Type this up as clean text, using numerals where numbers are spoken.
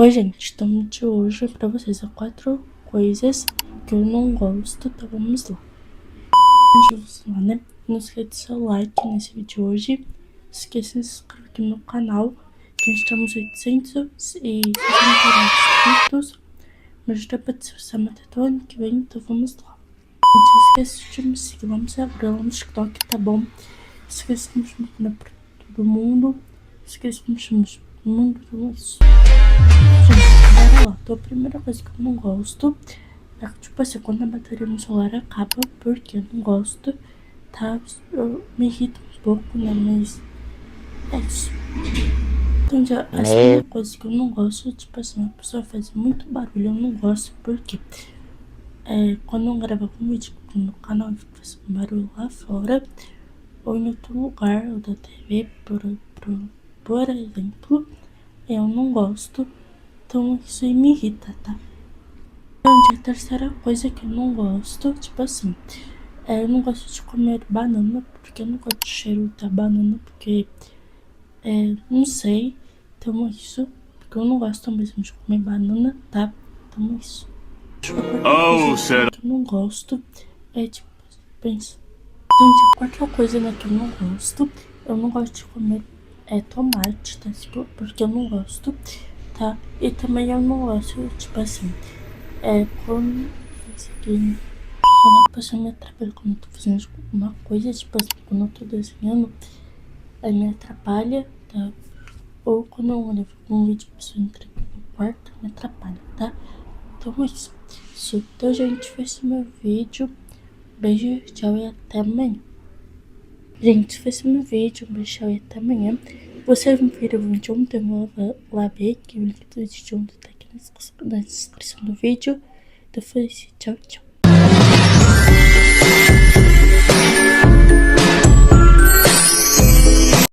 Oi, gente, então de hoje pra vocês é 4 coisas que eu não gosto, tá? Vamos lá. Vamos lá, né? Não esqueça de seu like nesse vídeo hoje. Não esqueça de se inscrever aqui no canal, que a gente tá nos 869 inscritos. Mas já pode ser até o ano que vem, então vamos lá. Não esqueça de me seguir lá no Instagram, no TikTok, tá bom? Não esqueça de me chamar pra todo mundo. Não esqueça de me chamar pra todo mundo, tudo isso. Gente, bora lá. Então, a primeira coisa que eu não gosto é que, tipo assim, quando a bateria no celular acaba, porque eu não gosto, tá? Eu me irrita um pouco, né? Mas é isso. Então, já, a segunda coisa que eu não gosto, tipo assim, a pessoa faz muito barulho, eu não gosto, porque quando eu gravo um vídeo no canal, eu fico fazendo barulho lá fora, ou em outro lugar, ou da TV, por exemplo, eu não gosto. Então isso aí me irrita, tá? Então, a terceira coisa que eu não gosto, tipo assim, eu não gosto de comer banana, porque eu não gosto do cheiro da banana, porque, não sei. Então isso, porque eu não gosto mesmo de comer banana, tá? Então isso. Coisa que eu não gosto é, tipo, pensa. Gente, a quarta coisa, né, que eu não gosto de comer tomate, tá? Tipo, porque eu não gosto, tá? E também eu não gosto, tipo assim, quando a pessoa me atrapalha, quando eu tô fazendo uma coisa, tipo assim, quando eu tô desenhando, aí me atrapalha, tá? Ou quando eu olho um vídeo, a pessoa entra no quarto, me atrapalha, tá? Então é isso. Então, gente, foi esse meu vídeo. Beijo, tchau e até amanhã. Gente, foi esse meu vídeo. Um beijo, tchau e até amanhã. Vocês não viram o vídeo de ontem, eu vou lá ver que o link do vídeo de ontem tá aqui na descrição do vídeo. Então foi isso, tchau, tchau.